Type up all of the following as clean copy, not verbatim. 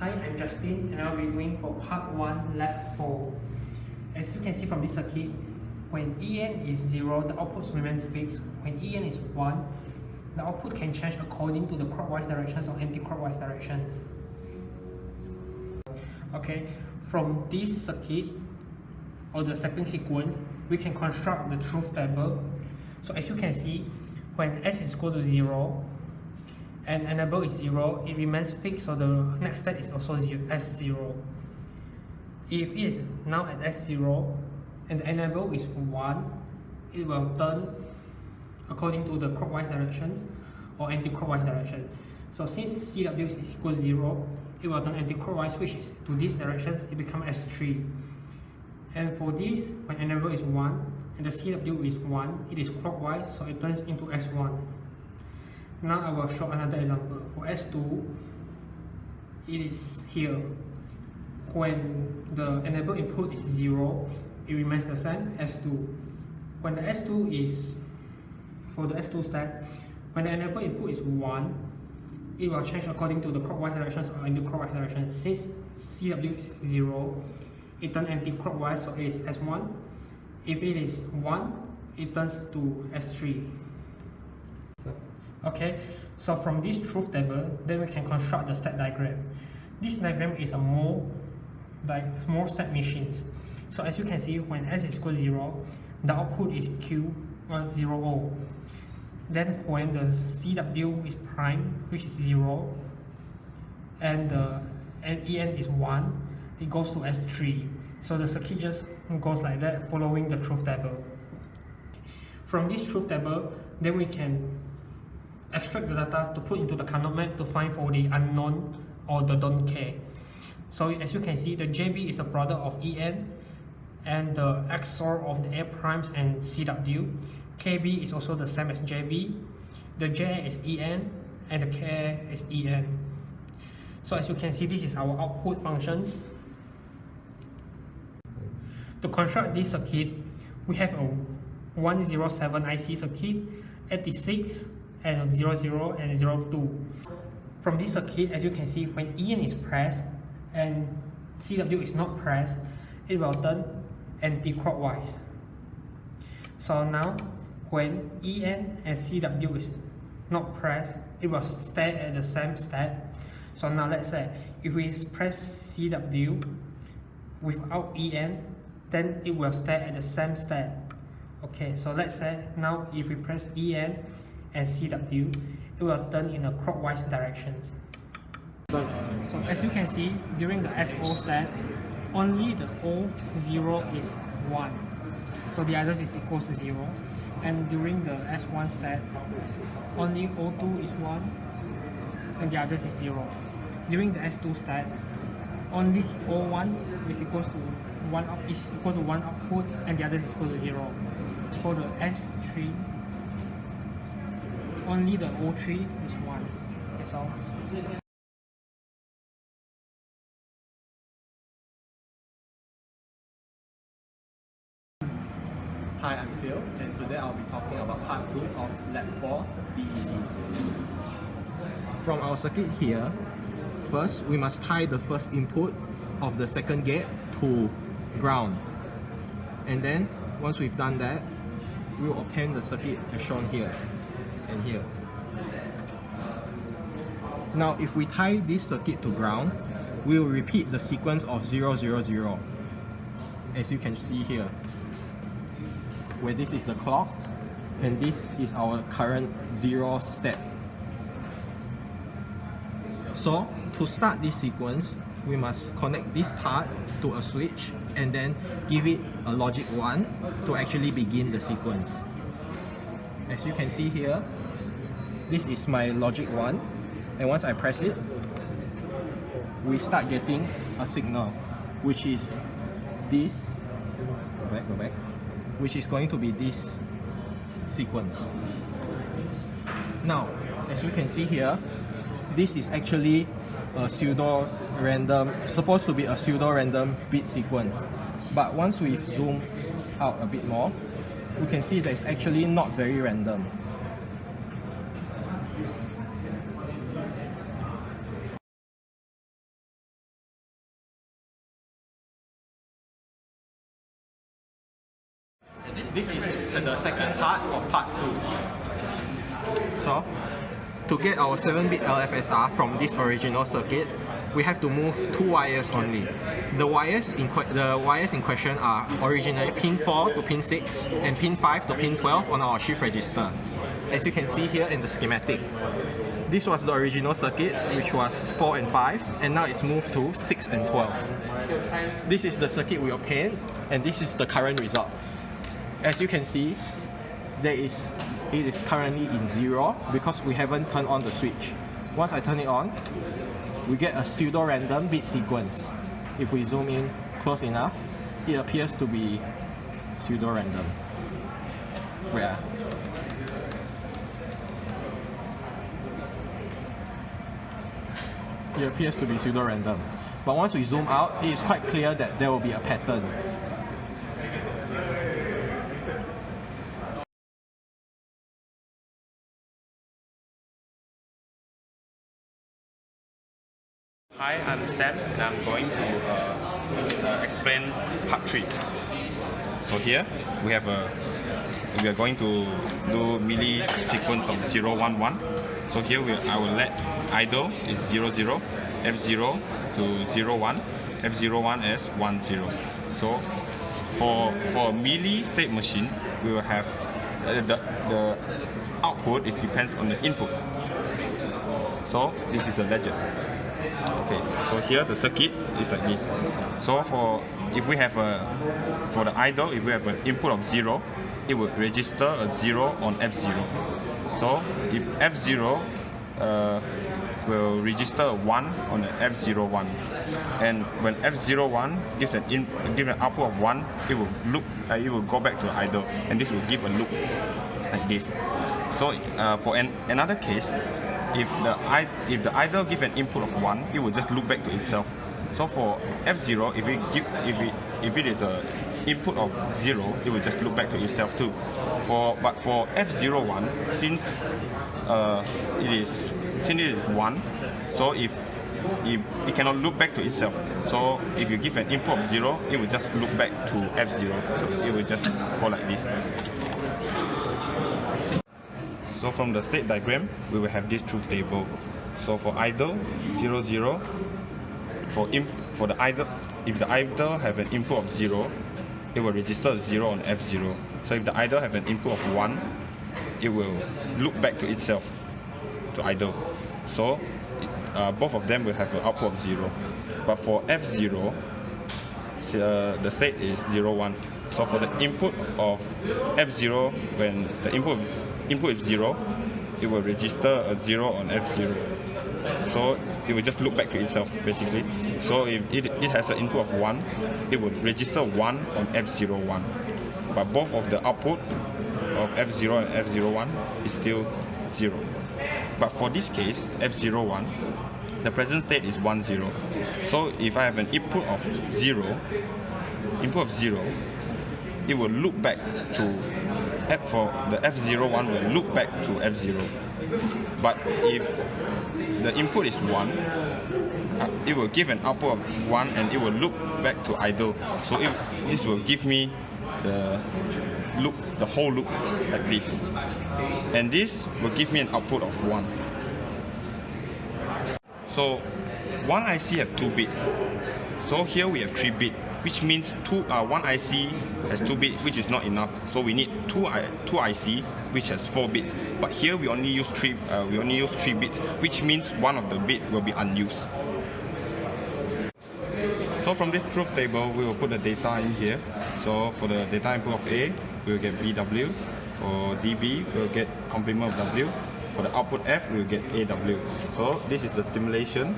Hi, I'm Justin and I'll be doing for part 1 lab 4. As you can see from this circuit, when EN is 0, the output remains fixed. When EN is 1, the output can change according to the clockwise directions or anti-clockwise directions. Okay, from this circuit or the stepping sequence, we can construct the truth table. So as you can see, when S is equal to 0 and enable is 0, it remains fixed, so the next step is also S0. If it is now at S0 and the enable is 1, it will turn according to the clockwise directions or anti-clockwise direction. So since CW is equal to 0, it will turn anti-clockwise, which is to this direction, it becomes S3. And for this, when enable is 1 and the CW is 1, it is clockwise, so it turns into S1. Now I will show another example. For S2, it is here. When the enable input is 0, it remains the same, S2. When the S2 is, for the S2 step, when the enable input is 1, it will change according to the clockwise directions or anti-clockwise directions. Since CW is 0, it turns anti-clockwise, so it is S1. If it is 1, it turns to S3. Okay, so from this truth table, then we can construct the step diagram. This diagram is a more step machines. So as you can see, when S is equal to 0, the output is Q0O. Then when the CW is prime, which is 0, and the EN is 1, it goes to S3. So the circuit just goes like that, following the truth table. From this truth table, then we can extract the data to put into the Carnot map to find for the unknown or the don't care. So as you can see, the JB is the product of EN and the XOR of the A primes and CW. KB is also the same as JB. The JA is EN and the KA is EN. So as you can see, this is our output functions. To construct this circuit, we have a 107 IC circuit, 86 and 00 and 02. From this circuit, as you can see, when EN is pressed and CW is not pressed, it will turn anti-clockwise. So now, when EN and CW is not pressed, it will stay at the same step. So now let's say, if we press CW without EN, then it will stay at the same step. Okay, so let's say now if we press EN and CW, it will turn in a clockwise directions. So as you can see, during the SO step, only the O0 is 1. So the others is equals to 0. And during the S1 step, only O2 is 1 and the others is 0. During the S2 step, only O1 is equals to 1 output and the other is equal to 0. For the S3, only the O3 is 1. That's all. Hi, I'm Phil, and today I'll be talking about part 2 of lab 4 EEE. From our circuit here, first we must tie the first input of the second gate to ground. And then, once we've done that, we will obtain the circuit as shown here and here. Now, if we tie this circuit to ground, we will repeat the sequence of 0, 0, 0, as you can see here, where this is the clock and this is our current 0 step. So, to start this sequence, we must connect this part to a switch and then give it a logic 1 to actually begin the sequence. As you can see here, this is my logic 1, and once I press it, we start getting a signal, which is this, go back, which is going to be this sequence. Now, as you can see here, this is actually a pseudo-random, it's supposed to be a pseudo-random bit sequence. But once we zoom out a bit more, we can see that it's actually not very random. the second part of part 2. So, to get our 7-bit LFSR from this original circuit, we have to move 2 wires only. The wires in question are originally pin 4 to pin 6 and pin 5 to pin 12 on our shift register. As you can see here in the schematic. This was the original circuit, which was 4 and 5, and now it's moved to 6 and 12. This is the circuit we obtained, and this is the current result. As you can see, it is currently in 0 because we haven't turned on the switch. Once I turn it on, we get a pseudo-random bit sequence. If we zoom in close enough, it appears to be pseudo-random. Where? It appears to be pseudo-random. But once we zoom out, it is quite clear that there will be a pattern. Hi, I'm Sam and I'm going to explain part 3. So here we are going to do melee sequence of 0, 1, 1. So here I will let idle is 0, 0, F0 to 0, 1, F0, 1 as 1, 0. So for melee state machine, we will have the output depends on the input. So this is the legend. Okay, so here the circuit is like this. So for the idle, if we have an input of 0, it will register a 0 on F0. So if F0 will register a 1 on the F01, and when F01 gives an output of 1, it will go back to idle, and this will give a loop like this. So for another case, if the idle gives an input of 1, it will just loop back to itself. So for F0, if it is a input of 0, it will just loop back to itself too. But for F01, since it is 1, so if it cannot loop back to itself, so if you give an input of 0, it will just loop back to F0. So it will just go like this. So from the state diagram, we will have this truth table. So for idle 0, 0, for the idle, if the idle have an input of 0, it will register 0 on F0. So if the idle have an input of 1, it will loop back to itself, to idle. So both of them will have an output of 0. But for F0, the state is 0, 1. So for the input of F0, when the input is 0, it will register a 0 on F0. So it will just loop back to itself basically. So if it has an input of 1, it will register 1 on F01. But both of the output of F0 and F01 is still 0. But for this case, F01, the present state is 1, 0. So if I have an input of 0, it will loop back to for the F01 will loop back to F0. But if the input is 1, it will give an output of 1 and it will loop back to idle. So this will give me the whole loop like this. And this will give me an output of 1. So one IC have 2 bits. So here we have 3 bits. Which means one IC has 2 bits, which is not enough. So we need two IC, which has 4 bits. But here we only use 3 bits, which means one of the bits will be unused. So from this truth table, we will put the data in here. So for the data input of A, we will get BW. For DB, we will get complement of W. For the output F, we will get AW. So this is the simulation.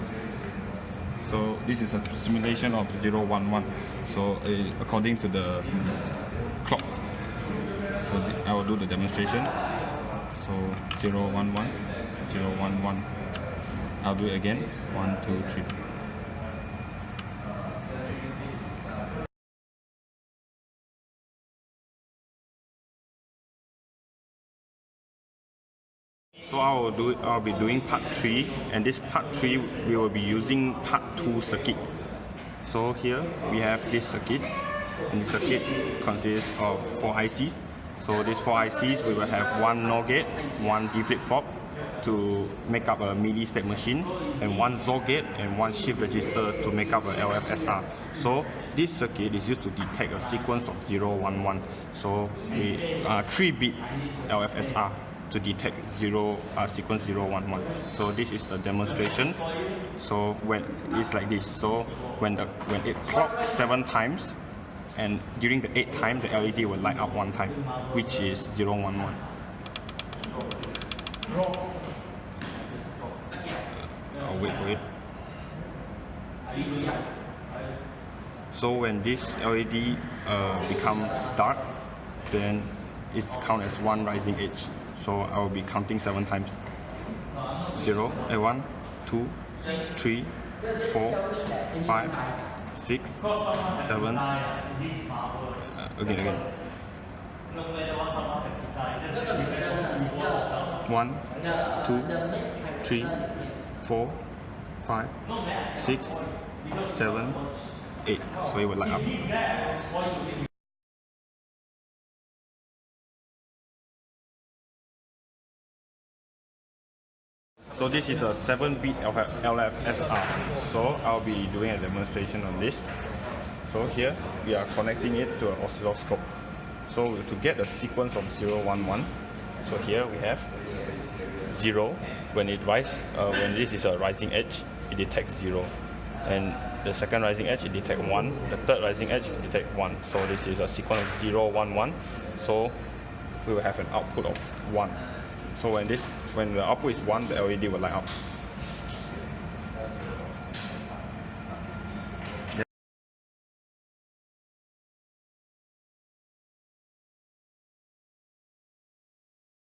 So this is a simulation of 0, 1, 1. So according to the clock. So I will do the demonstration. So 0, 1, 1, 0, 1, 1. I'll do it again. 1, 2, 3. So I'll be doing part 3, and this part 3 we will be using part 2 circuit. So here we have this circuit, and the circuit consists of 4 ICs. So these 4 ICs, we will have one NOR gate, one D flip-flop to make up a melee state machine, and one XOR gate and one shift register to make up a LFSR. So this circuit is used to detect a sequence of 0, 1, 1. So we 3-bit LFSR to detect sequence 0, 1, 1. So this is the demonstration. So when it's like this, so when it clocks 7 times, and during the 8th time, the LED will light up 1 time, which is 0, 1, 1. I'll wait for it. So when this LED become dark, then it's counted as one rising edge. So I will be counting 7 times. 1, 2, 3, 4, 5, 6, 7. Again. 1, 2, 3, 4, 5, 6, 7, 8. So it will light up. So this is a 7-bit LFSR. So I'll be doing a demonstration on this. So here we are connecting it to an oscilloscope. So to get a sequence of 0, 1, 1. So here we have 0. When this is a rising edge, it detects 0. And the second rising edge, it detects 1. The third rising edge, it detects 1. So this is a sequence of 0, 1, 1. So we will have an output of 1. So when the output is 1, the LED will light up.